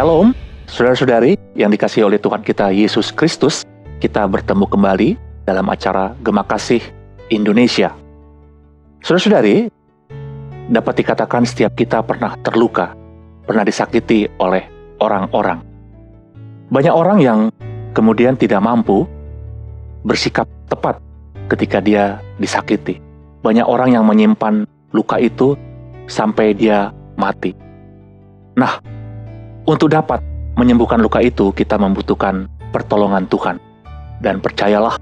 Shalom, saudara-saudari yang dikasihi oleh Tuhan kita Yesus Kristus. Kita bertemu kembali dalam acara Gema Kasih Indonesia. Saudara-saudari, dapat dikatakan setiap kita pernah terluka, pernah disakiti oleh orang-orang. Banyak orang yang kemudian tidak mampu bersikap tepat ketika dia disakiti. Banyak orang yang menyimpan luka itu sampai dia mati. Nah, untuk dapat menyembuhkan luka itu, kita membutuhkan pertolongan Tuhan. Dan percayalah,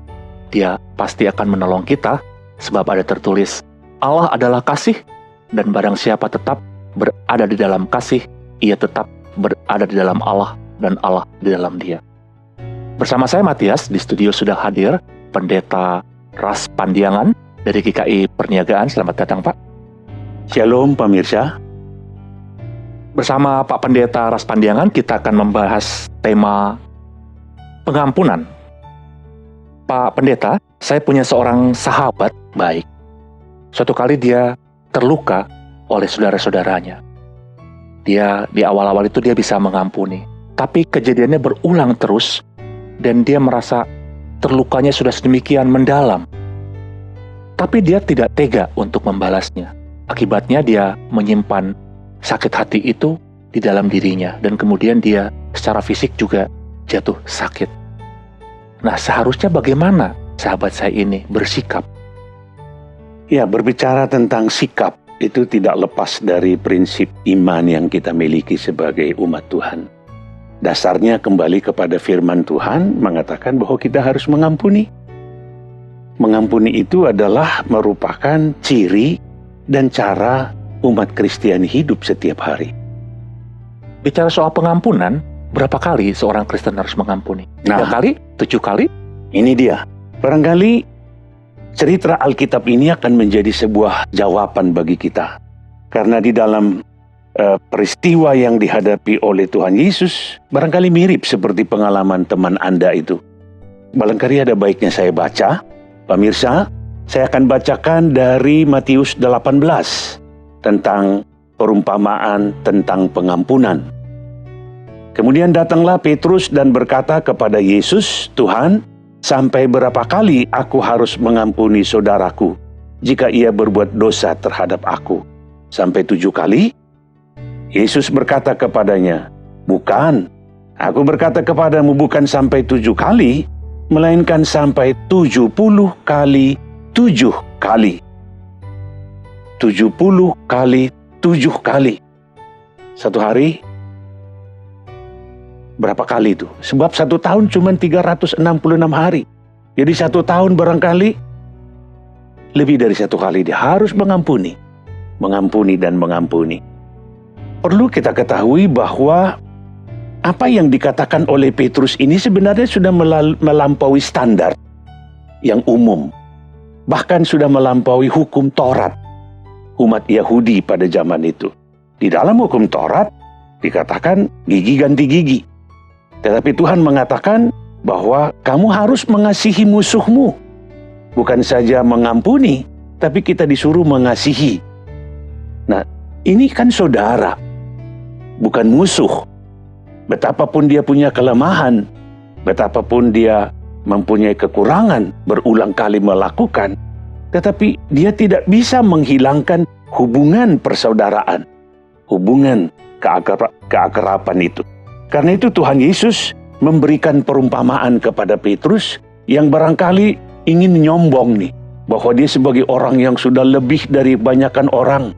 Dia pasti akan menolong kita, sebab ada tertulis, Allah adalah kasih, dan barang siapa tetap berada di dalam kasih, ia tetap berada di dalam Allah, dan Allah di dalam dia. Bersama saya Matias, di studio sudah hadir Pendeta Ras Pandiangan dari GKI Perniagaan. Selamat datang, Pak. Shalom pemirsa. Bersama Pak Pendeta Ras Pandiangan, kita akan membahas tema pengampunan. Pak Pendeta, saya punya seorang sahabat baik. Suatu kali dia terluka oleh saudara-saudaranya. Dia di awal-awal itu dia bisa mengampuni. Tapi kejadiannya berulang terus, dan dia merasa terlukanya sudah sedemikian mendalam. Tapi dia tidak tega untuk membalasnya. Akibatnya dia menyimpan sakit hati itu di dalam dirinya, dan kemudian dia secara fisik juga jatuh sakit. Nah, seharusnya bagaimana sahabat saya ini bersikap? Ya, berbicara tentang sikap itu tidak lepas dari prinsip iman yang kita miliki sebagai umat Tuhan. Dasarnya kembali kepada firman Tuhan mengatakan bahwa kita harus mengampuni. Mengampuni itu adalah merupakan ciri dan cara umat Kristiani hidup setiap hari. Bicara soal pengampunan, berapa kali seorang Kristen harus mengampuni? 3 kali? 7 kali? Ini dia. Barangkali cerita Alkitab ini akan menjadi sebuah jawaban bagi kita. Karena di dalam peristiwa yang dihadapi oleh Tuhan Yesus, barangkali mirip seperti pengalaman teman Anda itu. Barangkali ada baiknya saya baca. Pemirsa, saya akan bacakan dari Matius 18 tentang perumpamaan tentang pengampunan. Kemudian datanglah Petrus dan berkata kepada Yesus, Tuhan, sampai berapa kali aku harus mengampuni saudaraku jika ia berbuat dosa terhadap aku? Sampai 7 kali? Yesus berkata kepadanya, bukan, aku berkata kepadamu bukan sampai 7 kali, melainkan sampai 70 kali 7 kali. 70 kali 7 kali. Satu hari, berapa kali itu? Sebab 1 tahun cuma 366 hari. Jadi 1 tahun barangkali lebih dari 1 kali dia harus mengampuni. Mengampuni dan mengampuni. Perlu kita ketahui bahwa apa yang dikatakan oleh Petrus ini sebenarnya sudah melampaui standar yang umum. Bahkan sudah melampaui hukum Taurat umat Yahudi pada zaman itu. Di dalam hukum Taurat dikatakan gigi ganti gigi. Tetapi Tuhan mengatakan bahwa kamu harus mengasihi musuhmu. Bukan saja mengampuni, tapi kita disuruh mengasihi. Nah, ini kan saudara, bukan musuh. Betapapun dia punya kelemahan, betapapun dia mempunyai kekurangan, berulang kali melakukan, tetapi dia tidak bisa menghilangkan hubungan persaudaraan, hubungan keakraban itu. Karena itu Tuhan Yesus memberikan perumpamaan kepada Petrus yang barangkali ingin nyombong nih, bahwa dia sebagai orang yang sudah lebih dari banyakan orang.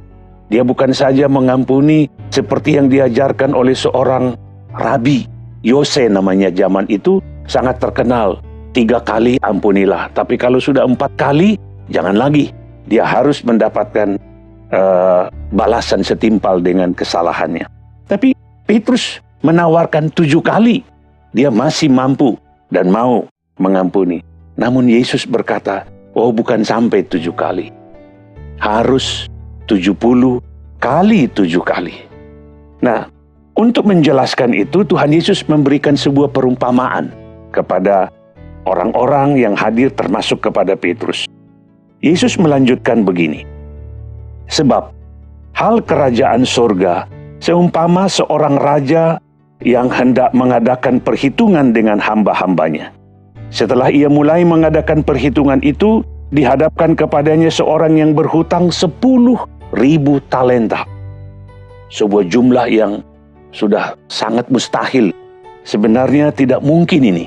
Dia bukan saja mengampuni seperti yang diajarkan oleh seorang Rabi, Yose namanya zaman itu, sangat terkenal. 3 kali ampunilah, tapi kalau sudah 4 kali, jangan lagi. Dia harus mendapatkan balasan setimpal dengan kesalahannya. Tapi Petrus menawarkan 7 kali. Dia masih mampu dan mau mengampuni. Namun Yesus berkata, oh bukan sampai 7 kali. Harus 70 kali 7 kali. Nah, untuk menjelaskan itu Tuhan Yesus memberikan sebuah perumpamaan kepada orang-orang yang hadir termasuk kepada Petrus. Yesus melanjutkan begini. Sebab hal kerajaan surga seumpama seorang raja yang hendak mengadakan perhitungan dengan hamba-hambanya. Setelah ia mulai mengadakan perhitungan itu, dihadapkan kepadanya seorang yang berhutang 10.000 talenta. Sebuah jumlah yang sudah sangat mustahil. Sebenarnya tidak mungkin ini.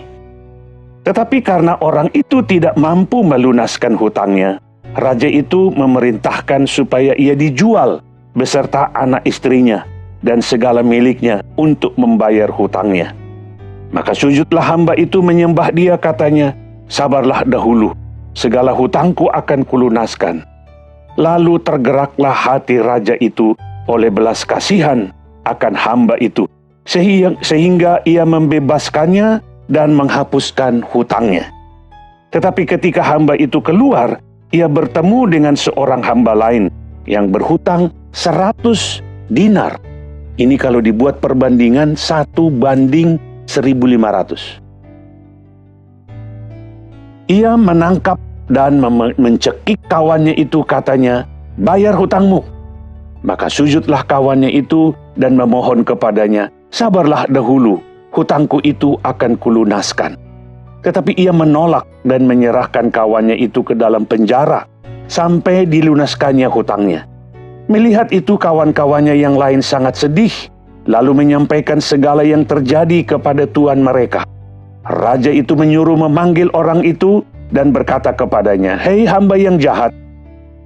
Tetapi karena orang itu tidak mampu melunaskan hutangnya, raja itu memerintahkan supaya ia dijual beserta anak istrinya dan segala miliknya untuk membayar hutangnya. Maka sujudlah hamba itu menyembah dia, katanya, "Sabarlah dahulu, segala hutangku akan kulunaskan." Lalu tergeraklah hati raja itu oleh belas kasihan akan hamba itu, sehingga ia membebaskannya dan menghapuskan hutangnya. Tetapi ketika hamba itu keluar, ia bertemu dengan seorang hamba lain yang berhutang 100 dinar. Ini kalau dibuat perbandingan 1:1.500. Ia menangkap dan mencekik kawannya itu, katanya, "Bayar hutangmu." Maka sujudlah kawannya itu dan memohon kepadanya, "Sabarlah dahulu, hutangku itu akan kulunaskan." Tetapi ia menolak dan menyerahkan kawannya itu ke dalam penjara sampai dilunaskannya hutangnya. Melihat itu, kawan-kawannya yang lain sangat sedih, lalu menyampaikan segala yang terjadi kepada tuan mereka. Raja itu menyuruh memanggil orang itu dan berkata kepadanya, "Hei hamba yang jahat,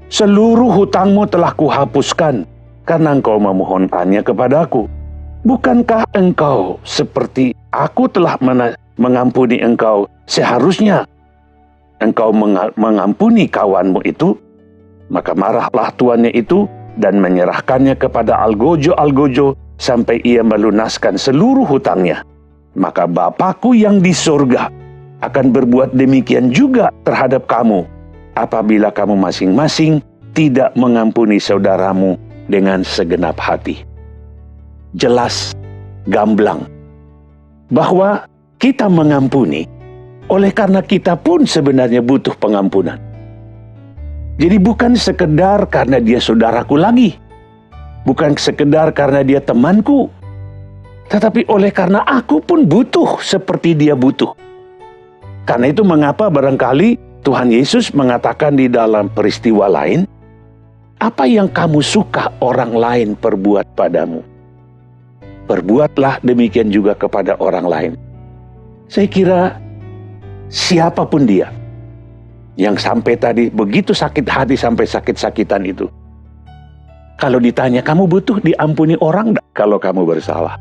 seluruh hutangmu telah kuhapuskan karena engkau memohonkannya kepadaku. Bukankah engkau seperti aku telah mengampuni engkau? Seharusnya engkau mengampuni kawanmu itu." Maka marahlah tuannya itu dan menyerahkannya kepada algojo-algojo sampai ia melunaskan seluruh hutangnya. Maka Bapakku yang di surga akan berbuat demikian juga terhadap kamu, apabila kamu masing-masing tidak mengampuni saudaramu dengan segenap hati. Jelas, gamblang, bahwa kita mengampuni oleh karena kita pun sebenarnya butuh pengampunan. Jadi bukan sekedar karena dia saudaraku lagi, bukan sekedar karena dia temanku, tetapi oleh karena aku pun butuh seperti dia butuh. Karena itu mengapa barangkali Tuhan Yesus mengatakan di dalam peristiwa lain, "Apa yang kamu suka orang lain perbuat padamu, perbuatlah demikian juga kepada orang lain." Saya kira siapapun dia yang sampai tadi begitu sakit hati sampai sakit-sakitan itu, kalau ditanya, "Kamu butuh diampuni orang enggak kalau kamu bersalah?"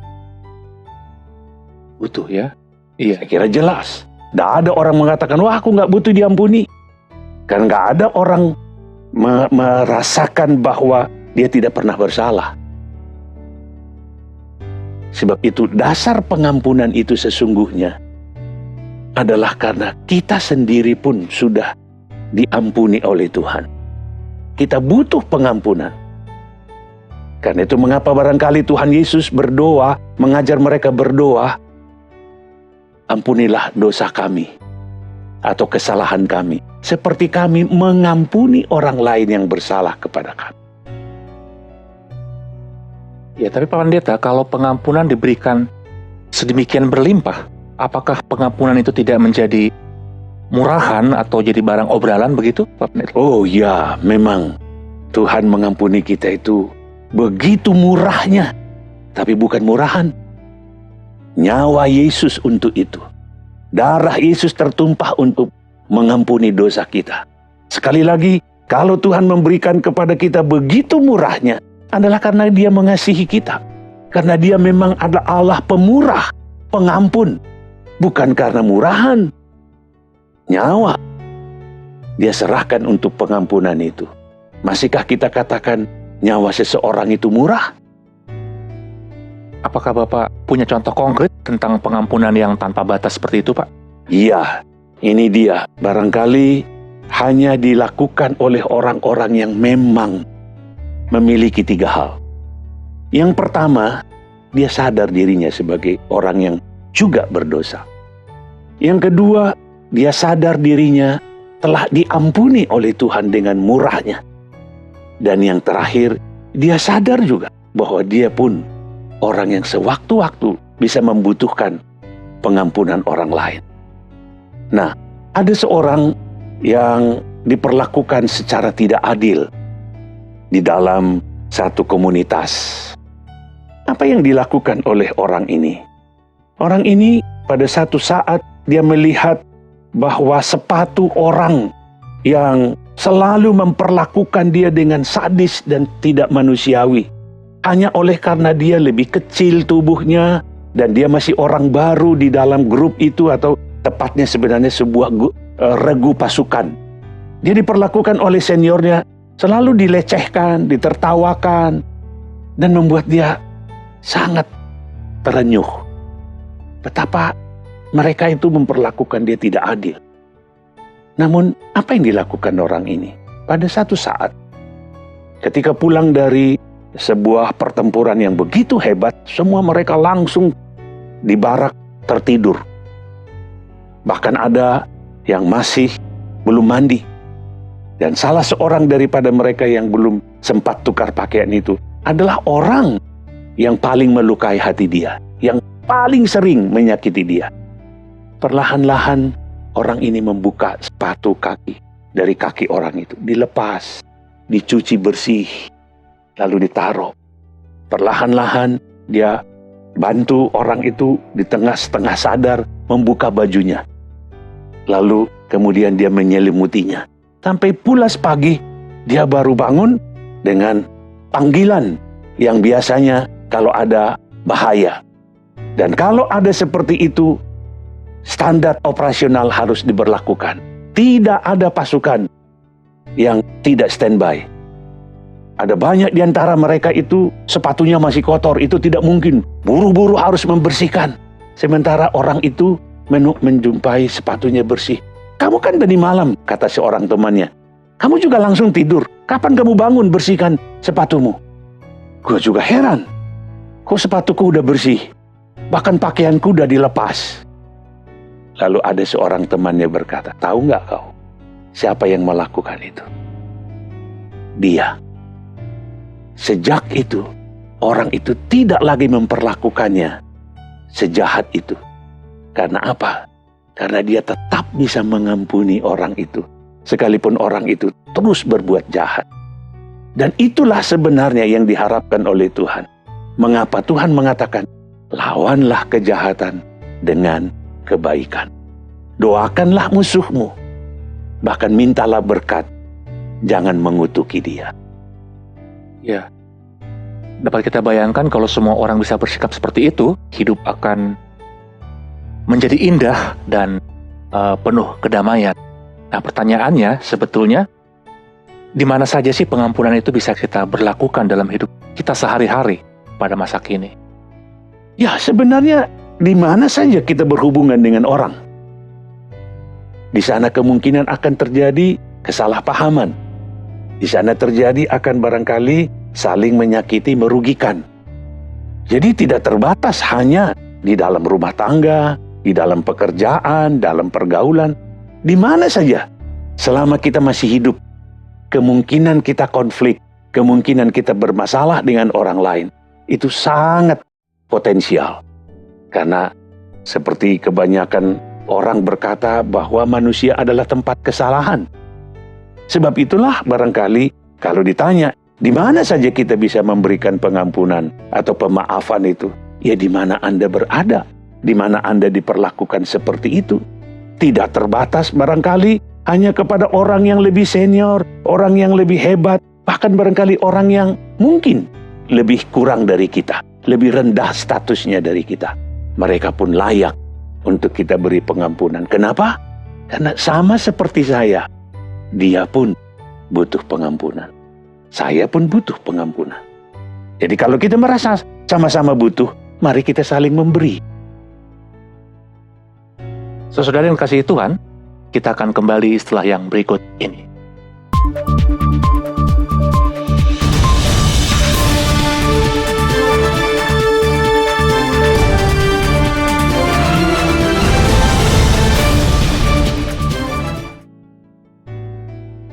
Butuh ya? Iya. Saya kira jelas. Tidak ada orang mengatakan, "Wah, aku nggak butuh diampuni." Karena nggak ada orang merasakan bahwa dia tidak pernah bersalah. Sebab itu dasar pengampunan itu sesungguhnya adalah karena kita sendiri pun sudah diampuni oleh Tuhan. Kita butuh pengampunan. Karena itu mengapa barangkali Tuhan Yesus berdoa, mengajar mereka berdoa, "Ampunilah dosa kami atau kesalahan kami, seperti kami mengampuni orang lain yang bersalah kepada kami." Ya, tapi Pak Pendeta, kalau pengampunan diberikan sedemikian berlimpah, apakah pengampunan itu tidak menjadi murahan atau jadi barang obralan begitu, Pak Pendeta? Oh ya, memang Tuhan mengampuni kita itu begitu murahnya, tapi bukan murahan. Nyawa Yesus untuk itu. Darah Yesus tertumpah untuk mengampuni dosa kita. Sekali lagi, kalau Tuhan memberikan kepada kita begitu murahnya, adalah karena Dia mengasihi kita. Karena Dia memang adalah Allah pemurah, pengampun. Bukan karena murahan. Nyawa Dia serahkan untuk pengampunan itu. Masihkah kita katakan nyawa seseorang itu murah? Apakah Bapak punya contoh konkret tentang pengampunan yang tanpa batas seperti itu, Pak? Iya, ini dia. Barangkali hanya dilakukan oleh orang-orang yang memang memiliki 3 hal. Yang pertama, dia sadar dirinya sebagai orang yang juga berdosa. Yang kedua, dia sadar dirinya telah diampuni oleh Tuhan dengan murahnya. Dan yang terakhir, dia sadar juga bahwa dia pun orang yang sewaktu-waktu bisa membutuhkan pengampunan orang lain. Nah, ada seorang yang diperlakukan secara tidak adil di dalam satu komunitas. Apa yang dilakukan oleh orang ini? Orang ini pada satu saat dia melihat bahwa sepatu orang yang selalu memperlakukan dia dengan sadis dan tidak manusiawi. Hanya oleh karena dia lebih kecil tubuhnya dan dia masih orang baru di dalam grup itu, atau tepatnya sebenarnya sebuah regu pasukan. Dia diperlakukan oleh seniornya, selalu dilecehkan, ditertawakan, dan membuat dia sangat terenyuh. Betapa mereka itu memperlakukan dia tidak adil. Namun, apa yang dilakukan orang ini? Pada satu saat, ketika pulang dari sebuah pertempuran yang begitu hebat, semua mereka langsung di barak tertidur. Bahkan ada yang masih belum mandi. Dan salah seorang daripada mereka yang belum sempat tukar pakaian itu adalah orang yang paling melukai hati dia, yang paling sering menyakiti dia. Perlahan-lahan orang ini membuka sepatu kaki dari kaki orang itu, dilepas, dicuci bersih, lalu ditaruh. Perlahan-lahan dia bantu orang itu di tengah setengah sadar membuka bajunya. Lalu kemudian dia menyelimutinya. Sampai pulas pagi, dia baru bangun dengan panggilan yang biasanya kalau ada bahaya. Dan kalau ada seperti itu, standar operasional harus diberlakukan. Tidak ada pasukan yang tidak standby. Ada banyak di antara mereka itu sepatunya masih kotor, itu tidak mungkin. Buru-buru harus membersihkan. Sementara orang itu menjumpai sepatunya bersih. "Kamu kan tadi malam," kata seorang temannya. "Kamu juga langsung tidur. Kapan kamu bangun bersihkan sepatumu?" Gue juga heran. Kok sepatuku udah bersih? Bahkan pakaianku udah dilepas. Lalu ada seorang temannya berkata, "Tahu nggak kau siapa yang melakukan itu?" Dia. Sejak itu, orang itu tidak lagi memperlakukannya sejahat itu. Karena apa? Karena dia tetap bisa mengampuni orang itu, sekalipun orang itu terus berbuat jahat. Dan itulah sebenarnya yang diharapkan oleh Tuhan. Mengapa Tuhan mengatakan, lawanlah kejahatan dengan kebaikan. Doakanlah musuhmu, bahkan mintalah berkat, jangan mengutuki dia. Ya, dapat kita bayangkan kalau semua orang bisa bersikap seperti itu, hidup akan menjadi indah dan penuh kedamaian. Nah, pertanyaannya sebetulnya, di mana saja sih pengampunan itu bisa kita berlakukan dalam hidup kita sehari-hari pada masa kini? Ya, sebenarnya di mana saja kita berhubungan dengan orang. Di sana kemungkinan akan terjadi kesalahpahaman. Di sana terjadi akan barangkali saling menyakiti, merugikan. Jadi tidak terbatas hanya di dalam rumah tangga, di dalam pekerjaan, dalam pergaulan, di mana saja. Selama kita masih hidup, kemungkinan kita konflik, kemungkinan kita bermasalah dengan orang lain, itu sangat potensial. Karena seperti kebanyakan orang berkata bahwa manusia adalah tempat kesalahan. Sebab itulah barangkali kalau ditanya, di mana saja kita bisa memberikan pengampunan atau pemaafan itu? Ya, di mana Anda berada. Di mana Anda diperlakukan seperti itu. Tidak terbatas barangkali hanya kepada orang yang lebih senior, orang yang lebih hebat, bahkan barangkali orang yang mungkin lebih kurang dari kita, lebih rendah statusnya dari kita. Mereka pun layak untuk kita beri pengampunan. Kenapa? Karena sama seperti saya, dia pun butuh pengampunan. Saya pun butuh pengampunan. Jadi kalau kita merasa sama-sama butuh, mari kita saling memberi. Saudara yang kasih Tuhan, kita akan kembali setelah yang berikut ini.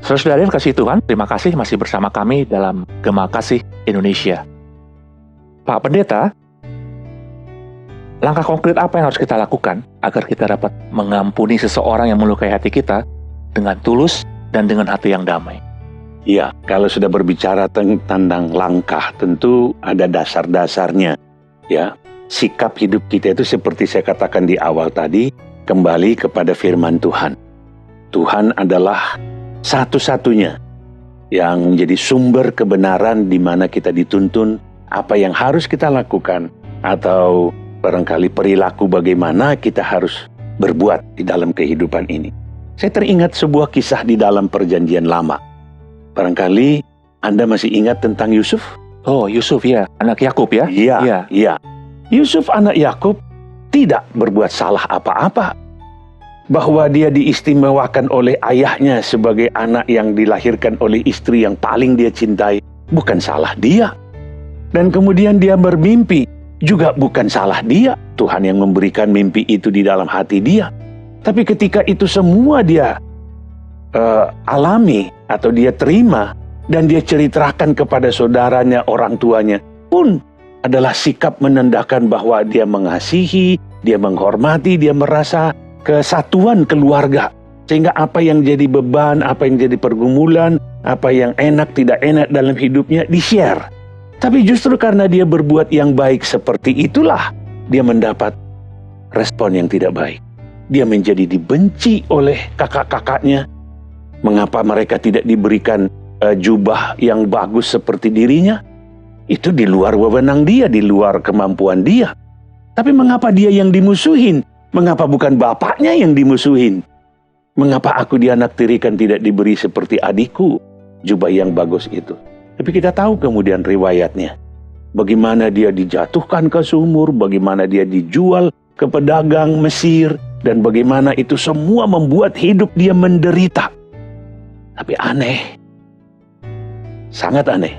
Saudara yang kasih Tuhan, terima kasih masih bersama kami dalam Gema Kasih Indonesia. Pak Pendeta, langkah konkret apa yang harus kita lakukan agar kita dapat mengampuni seseorang yang melukai hati kita dengan tulus dan dengan hati yang damai? Ya, kalau sudah berbicara tentang langkah, tentu ada dasar-dasarnya. Ya, sikap hidup kita itu seperti saya katakan di awal tadi, kembali kepada firman Tuhan. Tuhan adalah satu-satunya yang menjadi sumber kebenaran di mana kita dituntun apa yang harus kita lakukan, atau barangkali perilaku bagaimana kita harus berbuat di dalam kehidupan ini. Saya teringat sebuah kisah di dalam Perjanjian Lama. Barangkali Anda masih ingat tentang Yusuf? Oh, Yusuf ya, anak Yakub ya? Iya, iya. Yusuf anak Yakub tidak berbuat salah apa-apa. Bahwa dia diistimewakan oleh ayahnya sebagai anak yang dilahirkan oleh istri yang paling dia cintai, bukan salah dia. Dan kemudian dia bermimpi, juga bukan salah dia. Tuhan yang memberikan mimpi itu di dalam hati dia. Tapi ketika itu semua dia alami atau dia terima dan dia ceritakan kepada saudaranya, orang tuanya, pun adalah sikap menandakan bahwa dia mengasihi, dia menghormati, dia merasa kesatuan keluarga. Sehingga apa yang jadi beban, apa yang jadi pergumulan, apa yang enak tidak enak dalam hidupnya di-share. Tapi justru karena dia berbuat yang baik seperti itulah dia mendapat respon yang tidak baik. Dia menjadi dibenci oleh kakak-kakaknya. Mengapa mereka tidak diberikan jubah yang bagus seperti dirinya? Itu di luar wewenang dia, di luar kemampuan dia. Tapi mengapa dia yang dimusuhin? Mengapa bukan bapaknya yang dimusuhin? Mengapa aku dianaktirikan tidak diberi seperti adikku jubah yang bagus itu? Tapi kita tahu kemudian riwayatnya. Bagaimana dia dijatuhkan ke sumur, bagaimana dia dijual ke pedagang Mesir, dan bagaimana itu semua membuat hidup dia menderita. Tapi aneh, sangat aneh.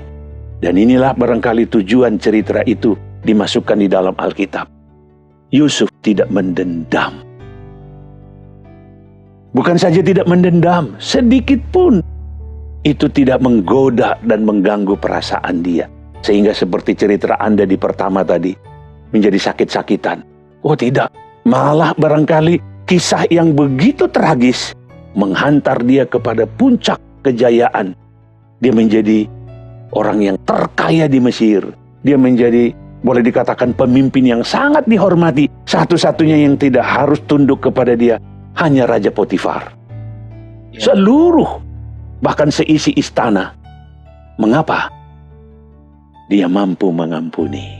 Dan inilah barangkali tujuan cerita itu dimasukkan di dalam Alkitab. Yusuf tidak mendendam. Bukan saja tidak mendendam, sedikit pun itu tidak menggoda dan mengganggu perasaan dia. Sehingga seperti cerita Anda di pertama tadi, menjadi sakit-sakitan. Oh tidak, malah barangkali kisah yang begitu tragis menghantar dia kepada puncak kejayaan. Dia menjadi orang yang terkaya di Mesir. Dia menjadi, boleh dikatakan, pemimpin yang sangat dihormati. Satu-satunya yang tidak harus tunduk kepada dia hanya Raja Potifar. Ya. Seluruh, bahkan seisi istana. Mengapa? Dia mampu mengampuni.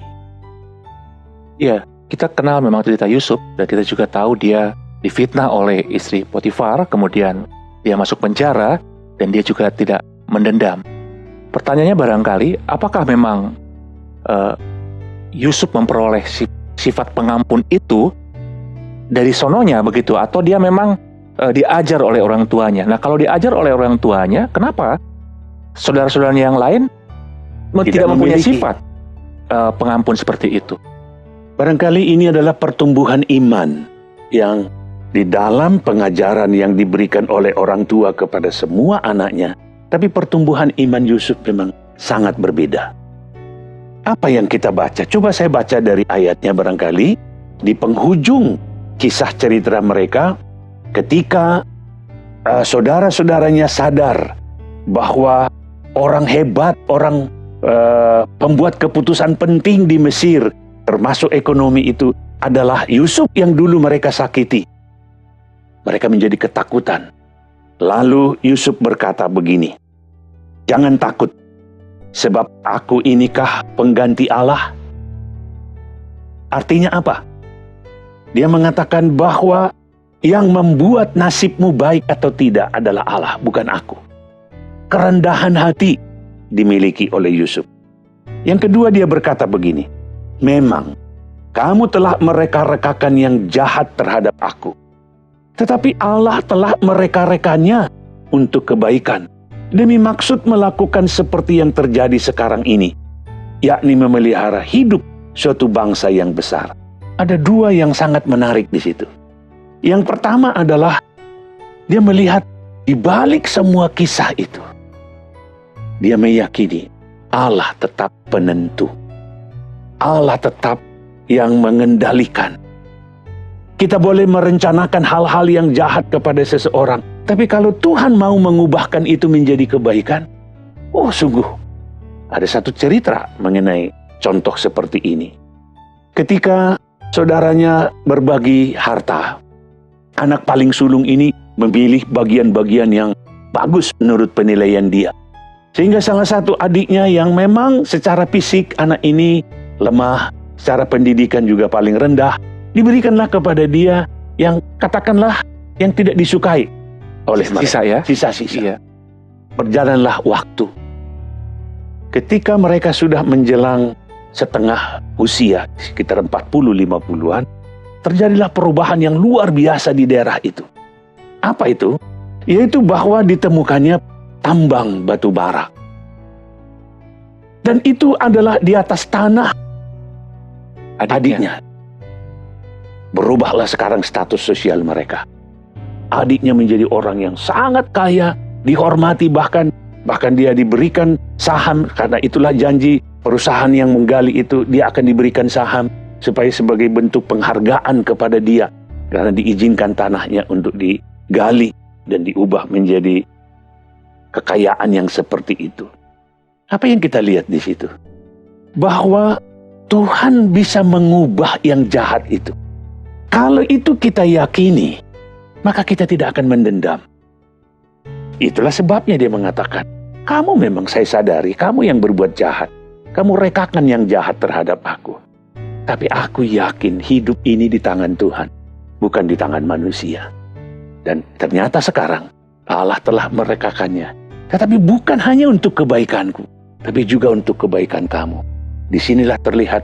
Ya, kita kenal memang cerita Yusuf, dan kita juga tahu dia difitnah oleh istri Potifar, kemudian dia masuk penjara, dan dia juga tidak mendendam. Pertanyaannya barangkali, apakah memang Yusuf memperoleh sifat pengampun itu dari sononya begitu, atau dia memang diajar oleh orang tuanya? Nah, kalau diajar oleh orang tuanya, kenapa saudara-saudaranya yang lain tidak mempunyai sifat pengampun seperti itu? Barangkali ini adalah pertumbuhan iman yang di dalam pengajaran yang diberikan oleh orang tua kepada semua anaknya. Tapi pertumbuhan iman Yusuf memang sangat berbeda. Apa yang kita baca? Coba saya baca dari ayatnya barangkali. Di penghujung kisah cerita mereka, ketika saudara-saudaranya sadar bahwa orang hebat, orang pembuat keputusan penting di Mesir, termasuk ekonomi itu, adalah Yusuf yang dulu mereka sakiti. Mereka menjadi ketakutan. Lalu Yusuf berkata begini, "Jangan takut, sebab aku inikah pengganti Allah?" Artinya apa? Dia mengatakan bahwa yang membuat nasibmu baik atau tidak adalah Allah, bukan aku. Kerendahan hati dimiliki oleh Yusuf. Yang kedua, dia berkata begini, "Memang kamu telah mereka-rekakan yang jahat terhadap aku, tetapi Allah telah mereka-rekannya untuk kebaikan, demi maksud melakukan seperti yang terjadi sekarang ini, yakni memelihara hidup suatu bangsa yang besar." Ada dua yang sangat menarik di situ. Yang pertama adalah dia melihat di balik semua kisah itu, dia meyakini Allah tetap penentu. Allah tetap yang mengendalikan. Kita boleh merencanakan hal-hal yang jahat kepada seseorang, tapi kalau Tuhan mau mengubahkan itu menjadi kebaikan, sungguh ada satu cerita mengenai contoh seperti ini. Ketika saudaranya berbagi harta, anak paling sulung ini memilih bagian-bagian yang bagus menurut penilaian dia. Sehingga salah satu adiknya yang memang secara fisik anak ini lemah, secara pendidikan juga paling rendah, diberikanlah kepada dia yang katakanlah yang tidak disukai oleh mereka. Sisa-sisa. Iya. Berjalanlah waktu. Ketika mereka sudah menjelang setengah usia, sekitar 40-50-an, terjadilah perubahan yang luar biasa di daerah itu. Apa itu? Yaitu bahwa ditemukannya tambang batu bara. Dan itu adalah di atas tanah adiknya. Berubahlah sekarang status sosial mereka. Adiknya menjadi orang yang sangat kaya, dihormati, bahkan dia diberikan saham, karena itulah janji perusahaan yang menggali itu, dia akan diberikan saham supaya sebagai bentuk penghargaan kepada dia, karena diizinkan tanahnya untuk digali dan diubah menjadi kekayaan yang seperti itu. Apa yang kita lihat di situ? Bahwa Tuhan bisa mengubah yang jahat itu. Kalau itu kita yakini, maka kita tidak akan mendendam. Itulah sebabnya dia mengatakan, kamu memang saya sadari, kamu yang berbuat jahat. Kamu rekakan yang jahat terhadap aku. Tapi aku yakin hidup ini di tangan Tuhan, bukan di tangan manusia. Dan ternyata sekarang Allah telah merekakannya. Tetapi bukan hanya untuk kebaikanku, tapi juga untuk kebaikan kamu. Disinilah terlihat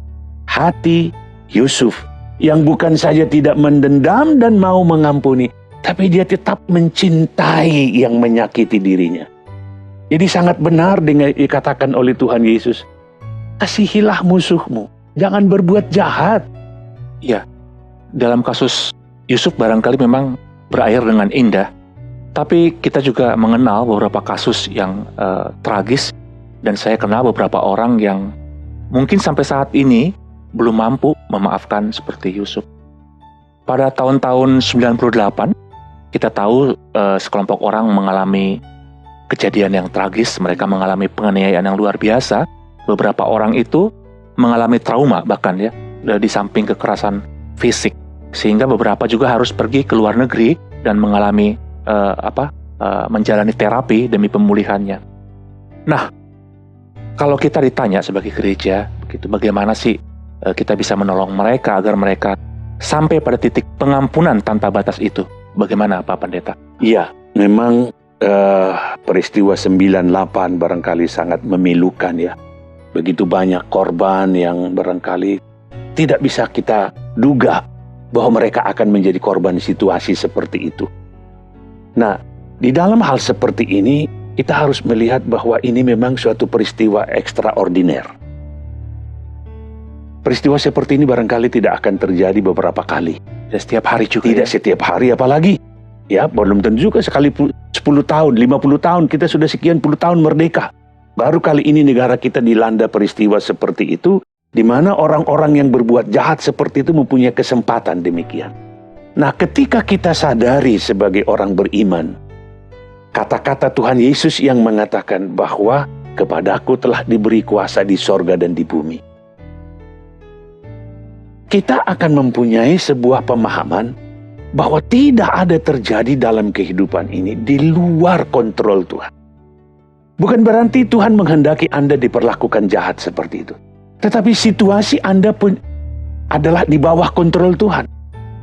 hati Yusuf yang bukan saja tidak mendendam dan mau mengampuni, tapi dia tetap mencintai yang menyakiti dirinya. Jadi sangat benar dengan dikatakan oleh Tuhan Yesus, kasihilah musuhmu, jangan berbuat jahat. Ya, dalam kasus Yusuf barangkali memang berakhir dengan indah, tapi kita juga mengenal beberapa kasus yang tragis, dan saya kenal beberapa orang yang mungkin sampai saat ini belum mampu memaafkan seperti Yusuf. Pada tahun-tahun 98, kita tahu sekelompok orang mengalami kejadian yang tragis, mereka mengalami penganiayaan yang luar biasa. Beberapa orang itu mengalami trauma bahkan ya, di samping kekerasan fisik. Sehingga beberapa juga harus pergi ke luar negeri dan mengalami menjalani terapi demi pemulihannya. Nah, kalau kita ditanya sebagai gereja, begitu, bagaimana sih kita bisa menolong mereka agar mereka sampai pada titik pengampunan tanpa batas itu? Bagaimana Pak Pendeta? Iya, memang peristiwa 98 barangkali sangat memilukan ya. Begitu banyak korban yang barangkali tidak bisa kita duga bahwa mereka akan menjadi korban situasi seperti itu. Nah, di dalam hal seperti ini, kita harus melihat bahwa ini memang suatu peristiwa ekstraordiner. Peristiwa seperti ini barangkali tidak akan terjadi beberapa kali. Dan setiap hari juga. Tidak setiap hari apalagi. Ya, belum tentu juga sekali 10 tahun, 50 tahun, kita sudah sekian puluh tahun merdeka. Baru kali ini negara kita dilanda peristiwa seperti itu, di mana orang-orang yang berbuat jahat seperti itu mempunyai kesempatan demikian. Nah, ketika kita sadari sebagai orang beriman, kata-kata Tuhan Yesus yang mengatakan bahwa kepadaku telah diberi kuasa di sorga dan di bumi. Kita akan mempunyai sebuah pemahaman bahwa tidak ada terjadi dalam kehidupan ini di luar kontrol Tuhan. Bukan berarti Tuhan menghendaki Anda diperlakukan jahat seperti itu. Tetapi situasi Anda pun adalah di bawah kontrol Tuhan.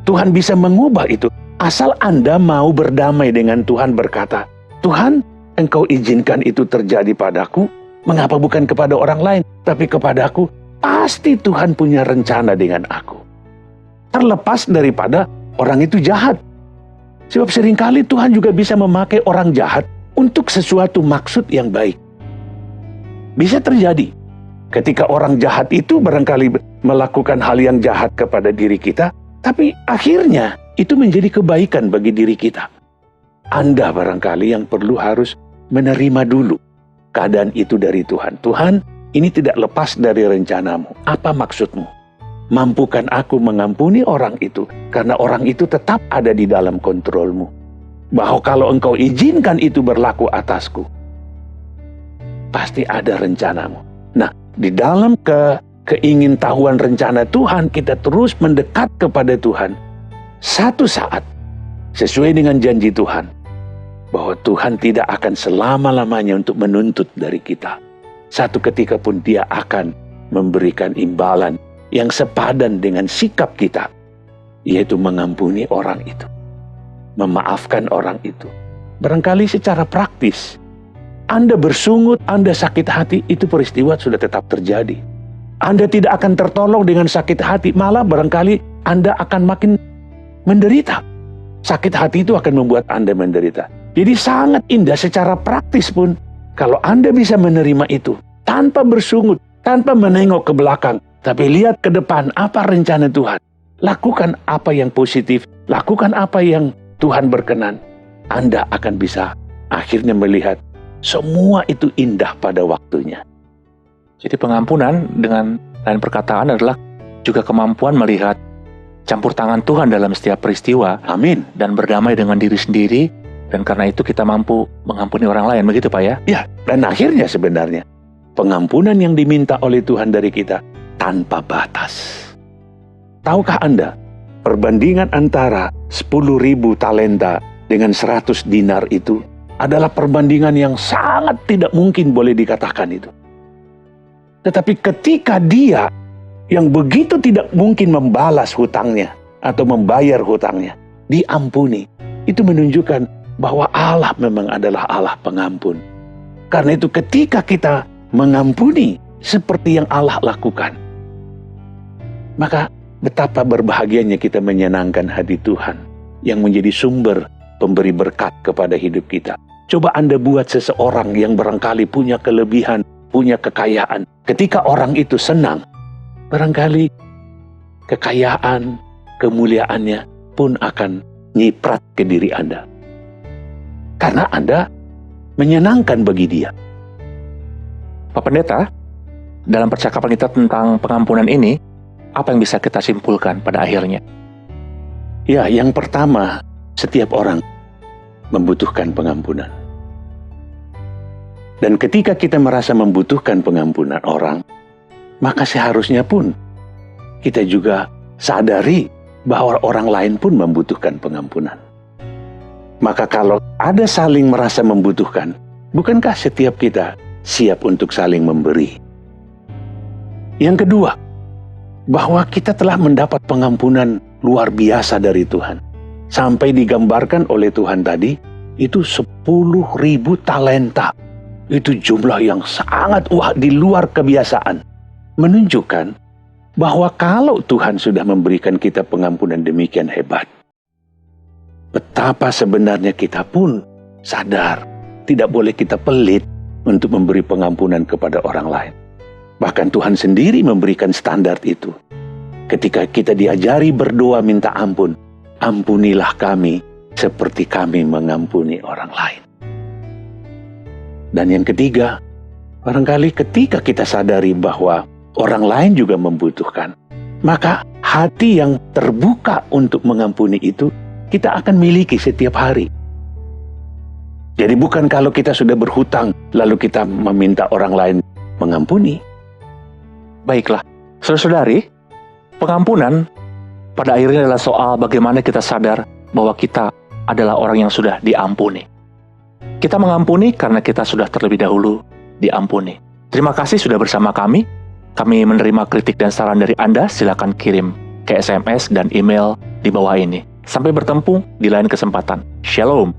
Tuhan bisa mengubah itu. Asal Anda mau berdamai dengan Tuhan, berkata, Tuhan, Engkau izinkan itu terjadi padaku. Mengapa bukan kepada orang lain, tapi kepadaku? Pasti Tuhan punya rencana dengan aku. Terlepas daripada orang itu jahat. Sebab seringkali Tuhan juga bisa memakai orang jahat untuk sesuatu maksud yang baik. Bisa terjadi ketika orang jahat itu barangkali melakukan hal yang jahat kepada diri kita, tapi akhirnya itu menjadi kebaikan bagi diri kita. Anda barangkali yang perlu harus menerima dulu keadaan itu dari Tuhan. Tuhan, ini tidak lepas dari rencanamu. Apa maksudmu? mampukan aku mengampuni orang itu, karena orang itu tetap ada di dalam kontrolmu. Bahwa kalau engkau izinkan itu berlaku atasku, pasti ada rencanamu. Nah, di dalam keingintahuan rencana Tuhan, kita terus mendekat kepada Tuhan. Satu saat, sesuai dengan janji Tuhan, bahwa Tuhan tidak akan selama-lamanya untuk menuntut dari kita. Satu ketika pun Dia akan memberikan imbalan yang sepadan dengan sikap kita, yaitu mengampuni orang itu, memaafkan orang itu. Barangkali secara praktis, Anda bersungut, Anda sakit hati, itu peristiwa sudah tetap terjadi. Anda tidak akan tertolong dengan sakit hati, malah barangkali Anda akan makin menderita. Sakit hati itu akan membuat Anda menderita. Jadi sangat indah secara praktis pun, kalau Anda bisa menerima itu, tanpa bersungut, tanpa menengok ke belakang, tapi lihat ke depan, apa rencana Tuhan. Lakukan apa yang positif, lakukan apa yang Tuhan berkenan. Anda akan bisa akhirnya melihat semua itu indah pada waktunya. Jadi pengampunan dengan lain perkataan adalah juga kemampuan melihat campur tangan Tuhan dalam setiap peristiwa. Amin. Dan berdamai dengan diri sendiri, dan karena itu kita mampu mengampuni orang lain, begitu Pak ya? Ya, dan akhirnya sebenarnya pengampunan yang diminta oleh Tuhan dari kita tanpa batas. Tahukah Anda, perbandingan antara 10.000 talenta dengan 100 dinar itu adalah perbandingan yang sangat tidak mungkin boleh dikatakan itu. Tetapi ketika dia yang begitu tidak mungkin membalas hutangnya atau membayar hutangnya, diampuni, itu menunjukkan bahwa Allah memang adalah Allah pengampun. Karena itu ketika kita mengampuni seperti yang Allah lakukan, maka betapa berbahagianya kita menyenangkan hati Tuhan yang menjadi sumber pemberi berkat kepada hidup kita. Coba Anda buat seseorang yang barangkali punya kelebihan, punya kekayaan. Ketika orang itu senang, barangkali kekayaan, kemuliaannya pun akan nyiprat ke diri Anda. Karena Anda menyenangkan bagi dia. Pak Pendeta, dalam percakapan kita tentang pengampunan ini, apa yang bisa kita simpulkan pada akhirnya? Ya, yang pertama, setiap orang membutuhkan pengampunan. Dan ketika kita merasa membutuhkan pengampunan orang, maka seharusnya pun kita juga sadari bahwa orang lain pun membutuhkan pengampunan. Maka kalau ada saling merasa membutuhkan, bukankah setiap kita siap untuk saling memberi? Yang kedua, bahwa kita telah mendapat pengampunan luar biasa dari Tuhan. Sampai digambarkan oleh Tuhan tadi, itu 10.000 talenta. Itu jumlah yang sangat di luar kebiasaan. Menunjukkan bahwa kalau Tuhan sudah memberikan kita pengampunan demikian hebat, betapa sebenarnya kita pun sadar tidak boleh kita pelit untuk memberi pengampunan kepada orang lain. Bahkan Tuhan sendiri memberikan standar itu. Ketika kita diajari berdoa minta ampun, ampunilah kami seperti kami mengampuni orang lain. Dan yang ketiga, barangkali ketika kita sadari bahwa orang lain juga membutuhkan, maka hati yang terbuka untuk mengampuni itu kita akan miliki setiap hari. Jadi bukan kalau kita sudah berhutang, lalu kita meminta orang lain mengampuni. Baiklah, saudara-saudari, pengampunan pada akhirnya adalah soal bagaimana kita sadar bahwa kita adalah orang yang sudah diampuni. Kita mengampuni karena kita sudah terlebih dahulu diampuni. Terima kasih sudah bersama kami. Kami menerima kritik dan saran dari Anda. Silakan kirim ke SMS dan email di bawah ini. Sampai bertemu di lain kesempatan. Shalom.